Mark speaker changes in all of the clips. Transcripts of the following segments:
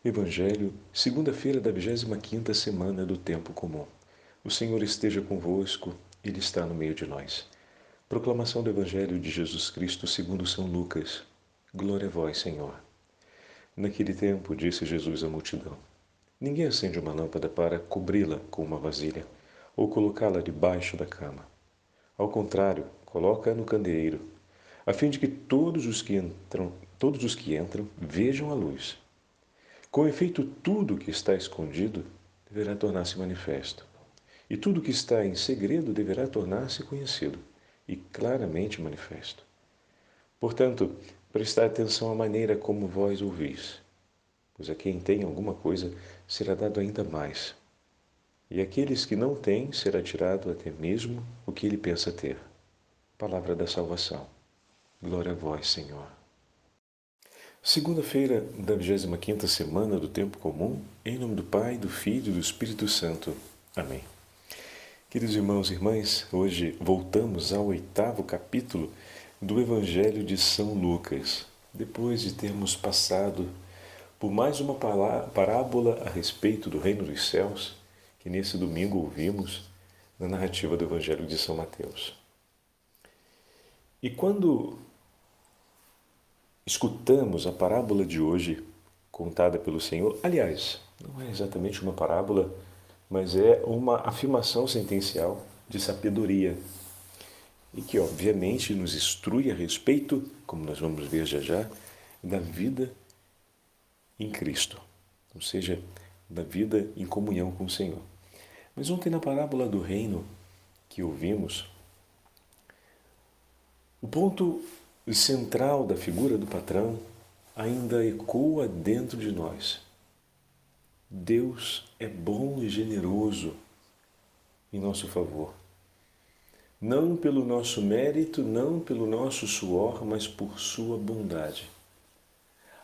Speaker 1: Evangelho, segunda-feira da 25ª semana do Tempo Comum. O Senhor esteja convosco, Ele está no meio de nós. Proclamação do Evangelho de Jesus Cristo segundo São Lucas. Glória a vós, Senhor. Naquele tempo, disse Jesus à multidão: Ninguém acende uma lâmpada para cobri-la com uma vasilha ou colocá-la debaixo da cama. Ao contrário, coloca-a no candeeiro, a fim de que todos os que entram vejam a luz. Com efeito, tudo que está escondido deverá tornar-se manifesto, e tudo que está em segredo deverá tornar-se conhecido e claramente manifesto. Portanto, prestai atenção à maneira como vós ouvis, pois a quem tem alguma coisa será dado ainda mais, e àqueles que não têm será tirado até mesmo o que ele pensa ter. Palavra da salvação. Glória a vós, Senhor. Segunda-feira da 25ª semana do Tempo Comum, em nome do Pai, do Filho e do Espírito Santo. Amém. Queridos irmãos e irmãs, hoje voltamos ao 8º capítulo do Evangelho de São Lucas, depois de termos passado por mais uma parábola a respeito do Reino dos Céus, que nesse domingo ouvimos na narrativa do Evangelho de São Mateus. E quando escutamos a parábola de hoje, contada pelo Senhor, aliás, não é exatamente uma parábola, mas é uma afirmação sentencial de sabedoria, e que obviamente nos instrui a respeito, como nós vamos ver já já, da vida em Cristo, ou seja, da vida em comunhão com o Senhor. Mas ontem na parábola do reino que ouvimos, o ponto central da figura do patrão ainda ecoa dentro de nós. Deus é bom e generoso em nosso favor. Não pelo nosso mérito, não pelo nosso suor, mas por sua bondade.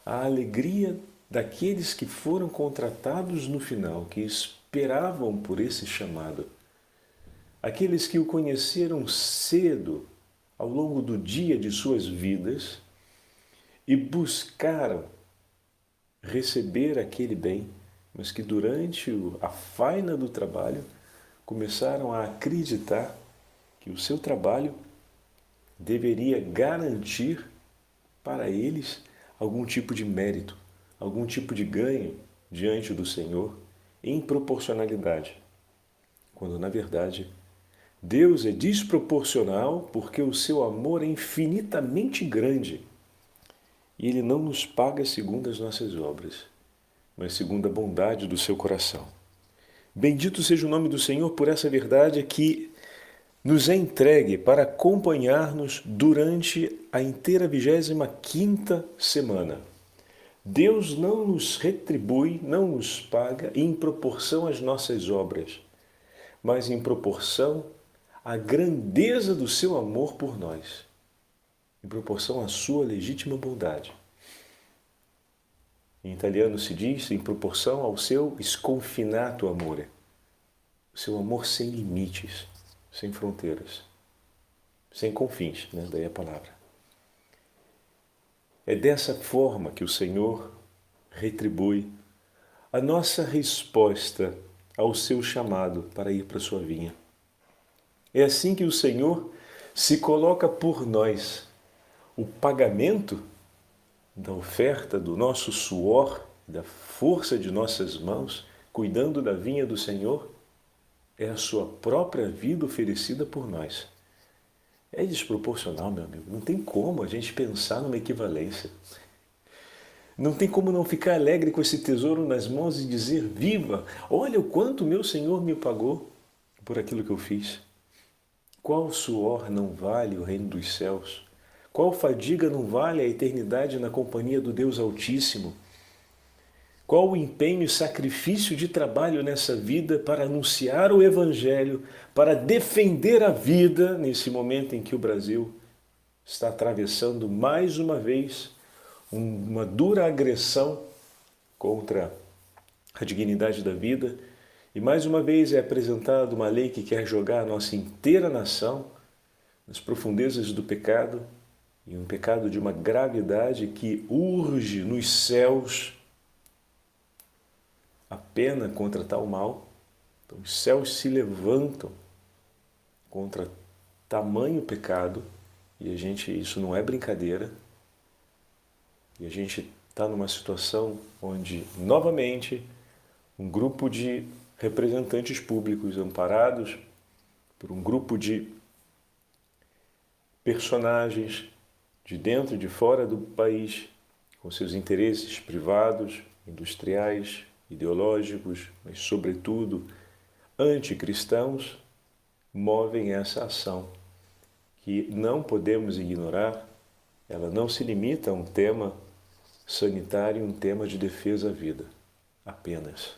Speaker 1: A alegria daqueles que foram contratados no final, que esperavam por esse chamado. Aqueles que o conheceram cedo, ao longo do dia de suas vidas, e buscaram receber aquele bem, mas que durante a faina do trabalho começaram a acreditar que o seu trabalho deveria garantir para eles algum tipo de mérito, algum tipo de ganho diante do Senhor em proporcionalidade, quando na verdade Deus é desproporcional porque o seu amor é infinitamente grande e Ele não nos paga segundo as nossas obras, mas segundo a bondade do seu coração. Bendito seja o nome do Senhor por essa verdade que nos é entregue para acompanhar-nos durante a inteira 25ª semana. Deus não nos retribui, não nos paga em proporção às nossas obras, mas em proporção à grandeza do seu amor por nós, em proporção à sua legítima bondade. Em italiano se diz em proporção ao seu sconfinato amore, o seu amor sem limites, sem fronteiras, sem confins, né? Daí a palavra. É dessa forma que o Senhor retribui a nossa resposta ao seu chamado para ir para a sua vinha. É assim que o Senhor se coloca por nós. O pagamento da oferta do nosso suor, da força de nossas mãos, cuidando da vinha do Senhor, é a sua própria vida oferecida por nós. É desproporcional, meu amigo. Não tem como a gente pensar numa equivalência. Não tem como não ficar alegre com esse tesouro nas mãos e dizer: viva, olha o quanto meu Senhor me pagou por aquilo que eu fiz. Qual suor não vale o reino dos céus? Qual fadiga não vale a eternidade na companhia do Deus Altíssimo? Qual o empenho e sacrifício de trabalho nessa vida para anunciar o Evangelho, para defender a vida nesse momento em que o Brasil está atravessando mais uma vez uma dura agressão contra a dignidade da vida, e mais uma vez é apresentada uma lei que quer jogar a nossa inteira nação nas profundezas do pecado, e um pecado de uma gravidade que urge nos céus a pena contra tal mal. Então, os céus se levantam contra tamanho pecado, e isso não é brincadeira, e a gente está numa situação onde, novamente, um grupo de representantes públicos amparados por um grupo de personagens de dentro e de fora do país, com seus interesses privados, industriais, ideológicos, mas sobretudo anticristãos, movem essa ação que não podemos ignorar. Ela não se limita a um tema sanitário, um tema de defesa à vida, apenas.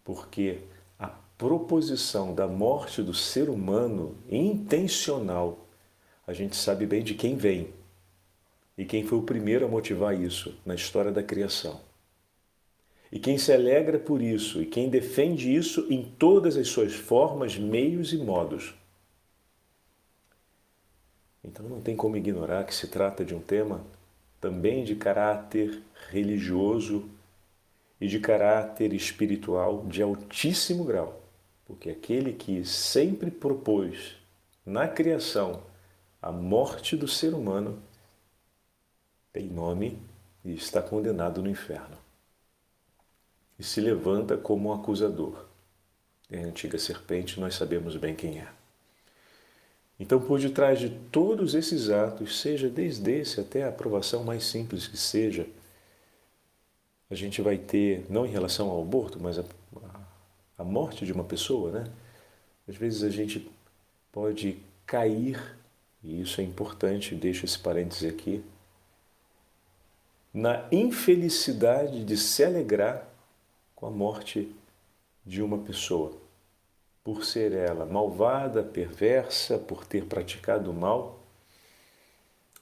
Speaker 1: Porque a proposição da morte do ser humano intencional, a gente sabe bem de quem vem e quem foi o primeiro a motivar isso na história da criação. E quem se alegra por isso e quem defende isso em todas as suas formas, meios e modos. Então não tem como ignorar que se trata de um tema também de caráter religioso e de caráter espiritual de altíssimo grau. Porque aquele que sempre propôs na criação a morte do ser humano tem nome e está condenado no inferno. E se levanta como um acusador. É a antiga serpente, nós sabemos bem quem é. Então, por detrás de todos esses atos, seja desde esse até a aprovação mais simples que seja, a gente vai ter, não em relação ao aborto, mas a morte de uma pessoa, né? Às vezes a gente pode cair, e isso é importante, deixo esse parêntese aqui, na infelicidade de se alegrar com a morte de uma pessoa, por ser ela malvada, perversa, por ter praticado o mal.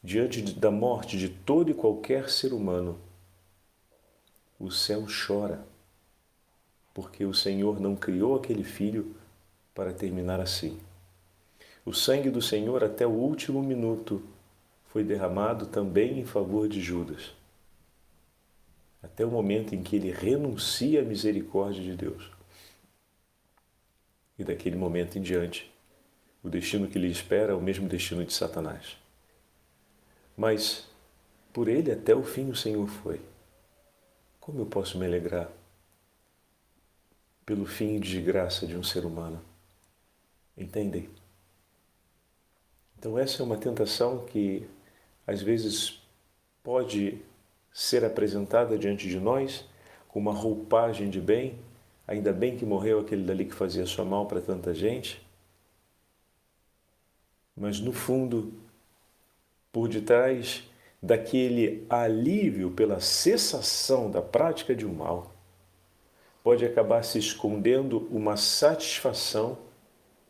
Speaker 1: Diante da morte de todo e qualquer ser humano, o céu chora, porque o Senhor não criou aquele filho para terminar assim. O sangue do Senhor até o último minuto foi derramado também em favor de Judas, até o momento em que ele renuncia à misericórdia de Deus. E daquele momento em diante, o destino que lhe espera é o mesmo destino de Satanás. Mas por ele até o fim o Senhor foi. Como eu posso me alegrar pelo fim de desgraça de um ser humano? Entendem? Então essa é uma tentação que às vezes pode ser apresentada diante de nós com uma roupagem de bem. Ainda bem que morreu aquele dali que fazia só mal para tanta gente. Mas no fundo, por detrás daquele alívio pela cessação da prática de um mal, pode acabar se escondendo uma satisfação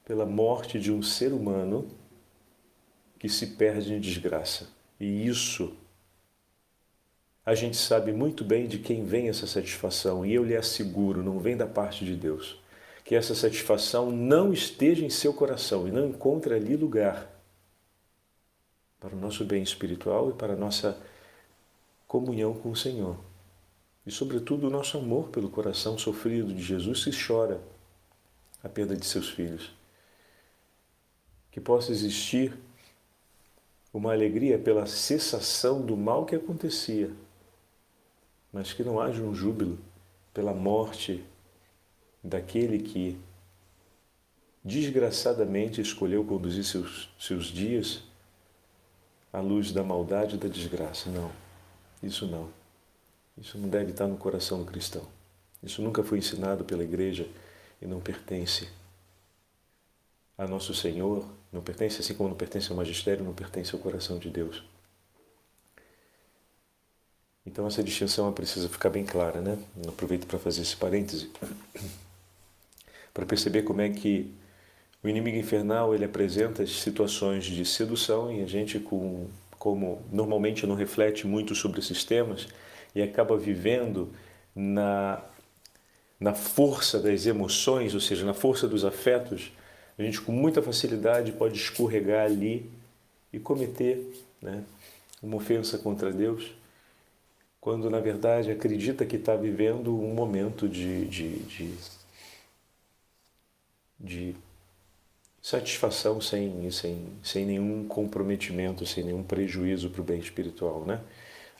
Speaker 1: pela morte de um ser humano que se perde em desgraça. E isso, a gente sabe muito bem de quem vem essa satisfação, e eu lhe asseguro, não vem da parte de Deus, que essa satisfação não esteja em seu coração e não encontre ali lugar para o nosso bem espiritual e para a nossa comunhão com o Senhor. E, sobretudo, o nosso amor pelo coração sofrido de Jesus que chora a perda de seus filhos. Que possa existir uma alegria pela cessação do mal que acontecia, mas que não haja um júbilo pela morte daquele que desgraçadamente escolheu conduzir seus dias à luz da maldade e da desgraça. Não, isso não. Isso não deve estar no coração do cristão. Isso nunca foi ensinado pela igreja e não pertence a nosso Senhor, não pertence, assim como não pertence ao magistério, não pertence ao coração de Deus. Então essa distinção precisa ficar bem clara, né? Eu aproveito para fazer esse parêntese, para perceber como é que o inimigo infernal ele apresenta situações de sedução e a gente, como normalmente não reflete muito sobre esses temas e acaba vivendo na força das emoções, ou seja, na força dos afetos, a gente com muita facilidade pode escorregar ali e cometer, né, uma ofensa contra Deus. quando na verdade acredita que está vivendo um momento de satisfação sem nenhum comprometimento, sem nenhum prejuízo para o bem espiritual, né?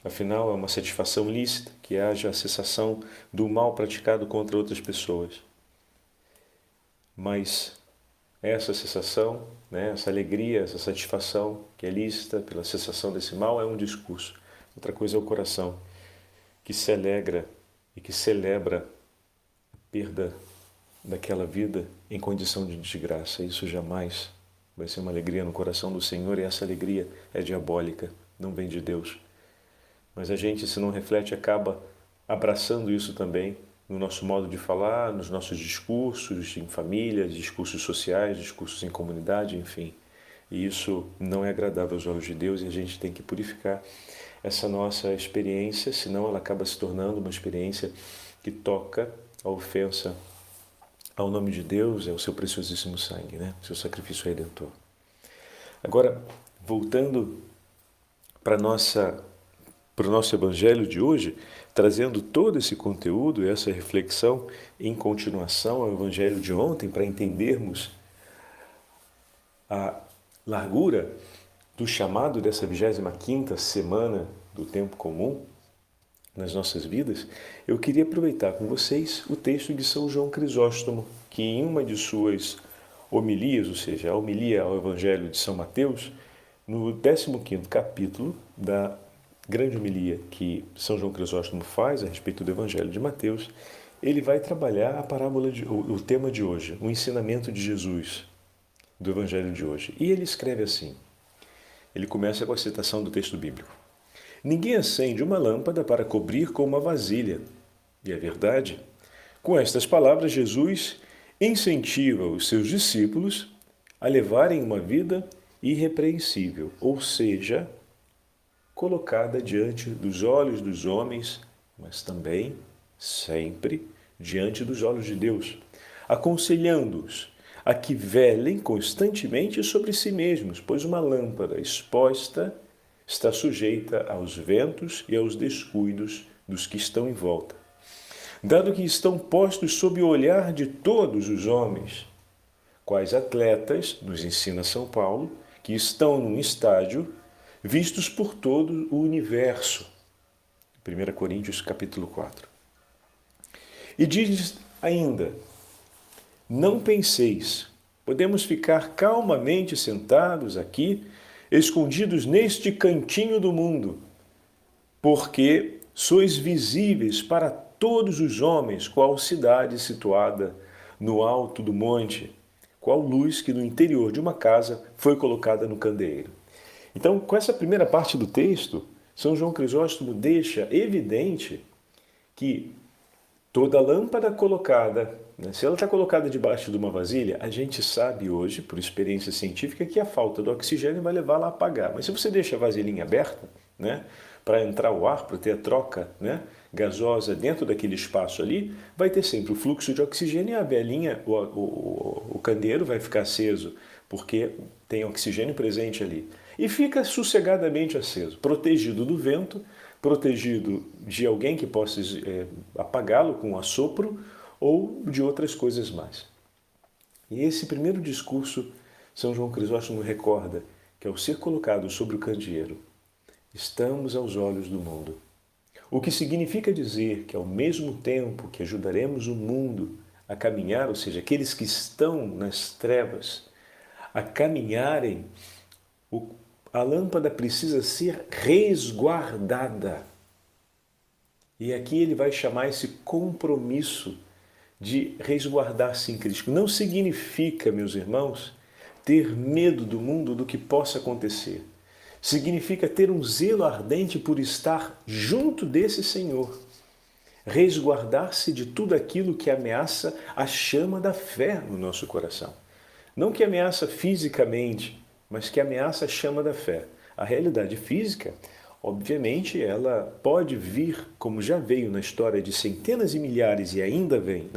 Speaker 1: Afinal, é uma satisfação lícita que haja a cessação do mal praticado contra outras pessoas. Mas essa cessação, né, essa alegria, essa satisfação que é lícita pela cessação desse mal é um discurso. Outra coisa é o coração, que se alegra e que celebra a perda daquela vida em condição de desgraça. Isso jamais vai ser uma alegria no coração do Senhor, e essa alegria é diabólica, não vem de Deus. Mas a gente, se não reflete, acaba abraçando isso também no nosso modo de falar, nos nossos discursos em família, discursos sociais, discursos em comunidade, enfim. E isso não é agradável aos olhos de Deus, e a gente tem que purificar essa nossa experiência, senão ela acaba se tornando uma experiência que toca a ofensa ao nome de Deus, é o seu preciosíssimo sangue, né? Seu sacrifício redentor. Agora, voltando para o nosso evangelho de hoje, trazendo todo esse conteúdo, essa reflexão em continuação ao evangelho de ontem, para entendermos a largura do chamado dessa 25ª semana do tempo comum nas nossas vidas, eu queria aproveitar com vocês o texto de São João Crisóstomo, que em uma de suas homilias, ou seja, a homilia ao Evangelho de São Mateus, no 15º capítulo da grande homilia que São João Crisóstomo faz a respeito do Evangelho de Mateus, ele vai trabalhar a parábola o tema de hoje, o ensinamento de Jesus do Evangelho de hoje. E ele escreve assim, ele começa com a citação do texto bíblico. Ninguém acende uma lâmpada para cobrir com uma vasilha. E é verdade. Com estas palavras, Jesus incentiva os seus discípulos a levarem uma vida irrepreensível, ou seja, colocada diante dos olhos dos homens, mas também, sempre, diante dos olhos de Deus, aconselhando-os a que velem constantemente sobre si mesmos, pois uma lâmpada exposta está sujeita aos ventos e aos descuidos dos que estão em volta. Dado que estão postos sob o olhar de todos os homens, quais atletas, nos ensina São Paulo, que estão num estádio vistos por todo o universo. 1 Coríntios capítulo 4. E diz ainda, não penseis, podemos ficar calmamente sentados aqui, escondidos neste cantinho do mundo, porque sois visíveis para todos os homens, qual cidade situada no alto do monte, qual luz que no interior de uma casa foi colocada no candeeiro. Então, com essa primeira parte do texto, São João Crisóstomo deixa evidente que toda lâmpada colocada, se ela está colocada debaixo de uma vasilha, a gente sabe hoje, por experiência científica, que a falta do oxigênio vai levá-la a apagar. Mas se você deixa a vasilhinha aberta, para entrar o ar, para ter a troca gasosa dentro daquele espaço ali, vai ter sempre o fluxo de oxigênio e a velinha, o candeeiro vai ficar aceso, porque tem oxigênio presente ali. E fica sossegadamente aceso, protegido do vento, protegido de alguém que possa apagá-lo com um assopro ou de outras coisas mais. E esse primeiro discurso, São João Crisóstomo recorda que ao ser colocado sobre o candeeiro, estamos aos olhos do mundo. O que significa dizer que ao mesmo tempo que ajudaremos o mundo a caminhar, ou seja, aqueles que estão nas trevas, a caminharem, a lâmpada precisa ser resguardada. E aqui ele vai chamar esse compromisso de resguardar-se em Cristo. Não significa, meus irmãos, ter medo do mundo, do que possa acontecer. Significa ter um zelo ardente por estar junto desse Senhor. Resguardar-se de tudo aquilo que ameaça a chama da fé no nosso coração. Não que ameaça fisicamente, mas que ameaça a chama da fé. A realidade física, obviamente, ela pode vir, como já veio na história de centenas e milhares, e ainda vem,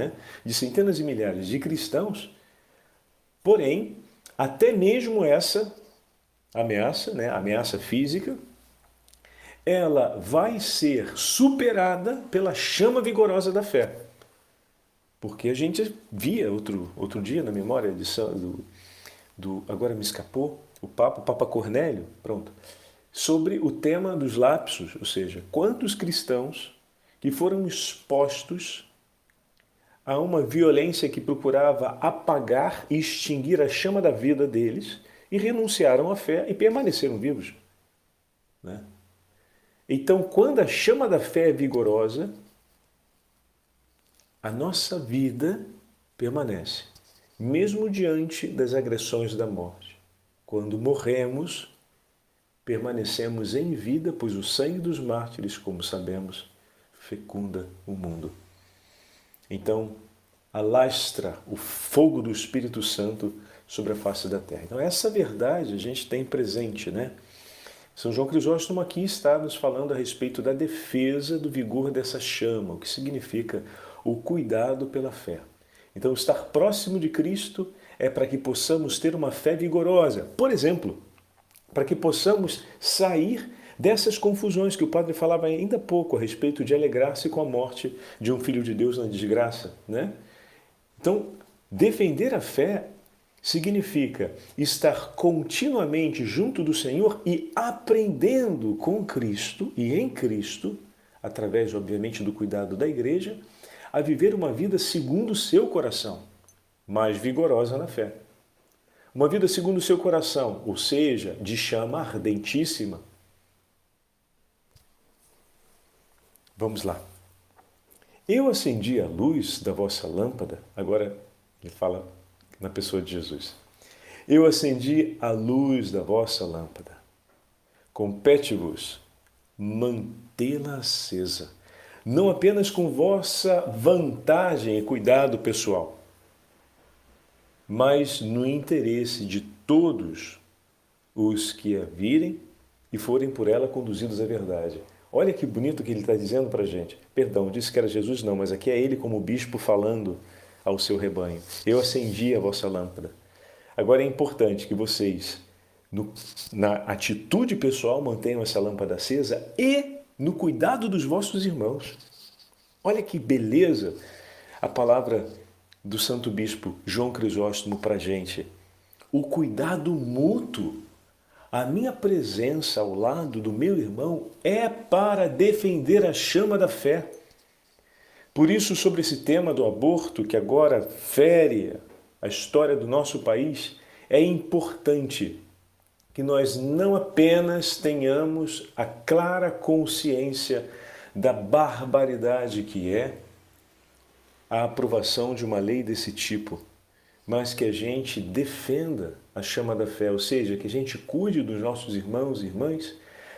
Speaker 1: de centenas e milhares de cristãos, porém, até mesmo essa ameaça, a ameaça física, ela vai ser superada pela chama vigorosa da fé. Porque a gente via outro dia na memória agora me escapou, o Papa Cornélio, pronto, sobre o tema dos lapsos, ou seja, quantos cristãos que foram expostos a uma violência que procurava apagar e extinguir a chama da vida deles e renunciaram à fé e permaneceram vivos. Né? Então, quando a chama da fé é vigorosa, a nossa vida permanece, mesmo diante das agressões da morte. Quando morremos, permanecemos em vida, pois o sangue dos mártires, como sabemos, fecunda o mundo. Então, alastra o fogo do Espírito Santo sobre a face da terra. Então, essa verdade a gente tem presente, né? São João Crisóstomo aqui está nos falando a respeito da defesa do vigor dessa chama, o que significa o cuidado pela fé. Então, estar próximo de Cristo é para que possamos ter uma fé vigorosa. Por exemplo, para que possamos sair dessas confusões que o padre falava ainda há pouco a respeito de alegrar-se com a morte de um filho de Deus na desgraça, né? Então, defender a fé significa estar continuamente junto do Senhor e aprendendo com Cristo e em Cristo, através, obviamente, do cuidado da igreja, a viver uma vida segundo o seu coração, mais vigorosa na fé. Uma vida segundo o seu coração, ou seja, de chama ardentíssima. Vamos lá. Eu acendi a luz da vossa lâmpada, agora ele fala na pessoa de Jesus. Eu acendi a luz da vossa lâmpada. Compete-vos mantê-la acesa, não apenas com vossa vantagem e cuidado pessoal, mas no interesse de todos os que a virem e forem por ela conduzidos à verdade. Olha que bonito que ele está dizendo para a gente. Perdão, disse que era Jesus, não, mas aqui é ele como bispo falando ao seu rebanho. Eu acendi a vossa lâmpada. Agora é importante que vocês, na atitude pessoal, mantenham essa lâmpada acesa e no cuidado dos vossos irmãos. Olha que beleza a palavra do Santo Bispo João Crisóstomo para a gente. O cuidado mútuo. A minha presença ao lado do meu irmão é para defender a chama da fé. Por isso, sobre esse tema do aborto, que agora fere a história do nosso país, é importante que nós não apenas tenhamos a clara consciência da barbaridade que é a aprovação de uma lei desse tipo, mas que a gente defenda a chama da fé, ou seja, que a gente cuide dos nossos irmãos e irmãs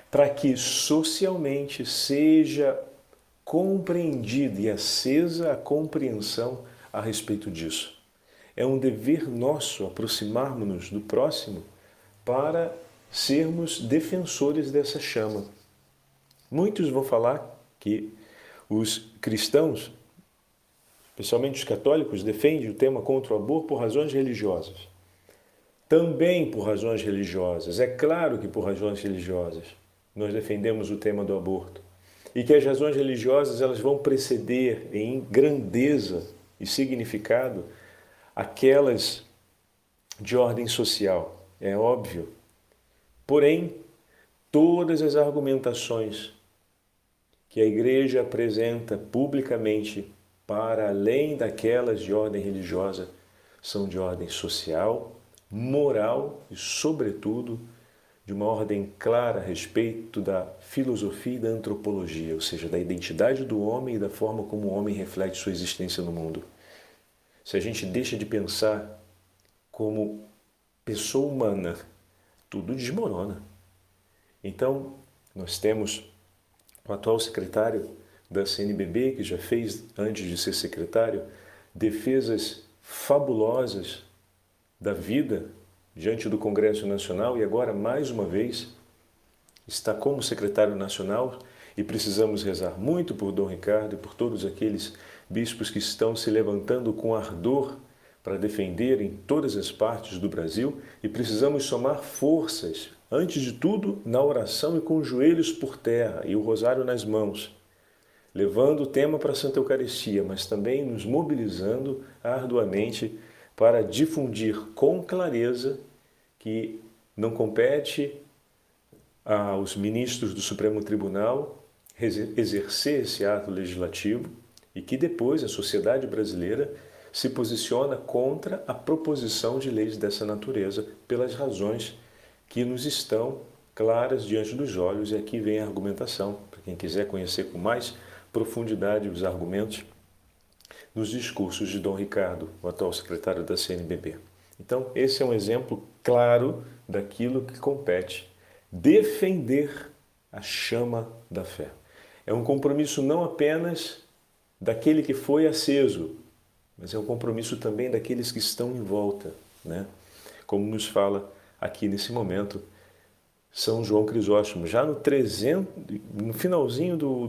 Speaker 1: para que socialmente seja compreendida e acesa a compreensão a respeito disso. É um dever nosso aproximarmos-nos do próximo para sermos defensores dessa chama. Muitos vão falar que os cristãos, especialmente os católicos, defendem o tema contra o aborto por razões religiosas. Também por razões religiosas. É claro que por razões religiosas nós defendemos o tema do aborto. E que as razões religiosas elas vão preceder em grandeza e significado aquelas de ordem social. É óbvio. Porém, todas as argumentações que a Igreja apresenta publicamente para além daquelas de ordem religiosa são de ordem social, moral e, sobretudo, de uma ordem clara a respeito da filosofia e da antropologia, ou seja, da identidade do homem e da forma como o homem reflete sua existência no mundo. Se a gente deixa de pensar como pessoa humana, tudo desmorona. Então, nós temos o atual secretário da CNBB, que já fez, antes de ser secretário, defesas fabulosas da vida diante do Congresso Nacional e agora, mais uma vez, está como secretário nacional e precisamos rezar muito por Dom Ricardo e por todos aqueles bispos que estão se levantando com ardor para defender em todas as partes do Brasil e precisamos somar forças antes de tudo, na oração e com os joelhos por terra e o rosário nas mãos, levando o tema para a Santa Eucaristia, mas também nos mobilizando arduamente para difundir com clareza que não compete aos ministros do Supremo Tribunal exercer esse ato legislativo e que depois a sociedade brasileira se posiciona contra a proposição de leis dessa natureza pelas razões que nos estão claras diante dos olhos. E aqui vem a argumentação, para quem quiser conhecer com mais profundidade os argumentos, nos discursos de Dom Ricardo, o atual secretário da CNBB. Então, esse é um exemplo claro daquilo que compete defender a chama da fé. É um compromisso não apenas daquele que foi aceso, mas é um compromisso também daqueles que estão em volta, né? Como nos fala aqui nesse momento São João Crisóstomo, já no finalzinho do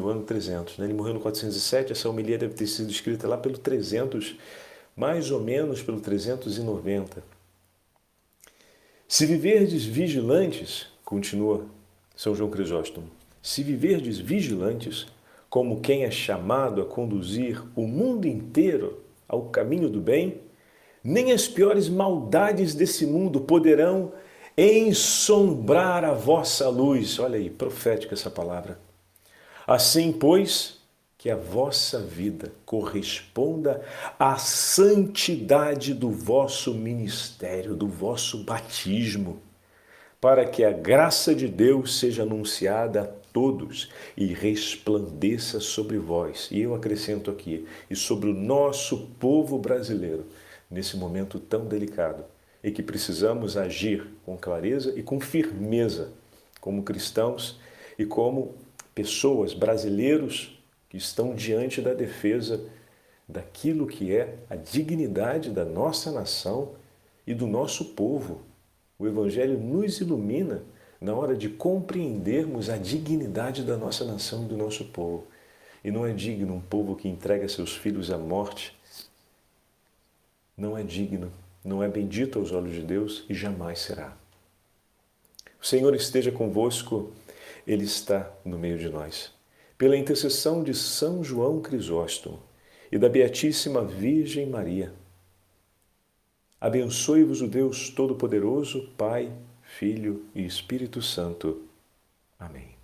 Speaker 1: ano 300, né? Ele morreu no 407, essa homilia deve ter sido escrita lá pelo 300, mais ou menos pelo 390. Se viverdes vigilantes, continua São João Crisóstomo, se viverdes vigilantes, como quem é chamado a conduzir o mundo inteiro ao caminho do bem, nem as piores maldades desse mundo poderão ensombrar a vossa luz. Olha aí, profética essa palavra. Assim, pois, que a vossa vida corresponda à santidade do vosso ministério, do vosso batismo, para que a graça de Deus seja anunciada a todos e resplandeça sobre vós. E eu acrescento aqui, e sobre o nosso povo brasileiro, nesse momento tão delicado, e que precisamos agir com clareza e com firmeza, como cristãos e como pessoas, brasileiros, que estão diante da defesa daquilo que é a dignidade da nossa nação e do nosso povo. O Evangelho nos ilumina na hora de compreendermos a dignidade da nossa nação e do nosso povo. E não é digno um povo que entrega seus filhos à morte. Não é digno, não é bendito aos olhos de Deus e jamais será. O Senhor esteja convosco, Ele está no meio de nós. Pela intercessão de São João Crisóstomo e da Beatíssima Virgem Maria, abençoe-vos o Deus Todo-Poderoso, Pai, Filho e Espírito Santo. Amém.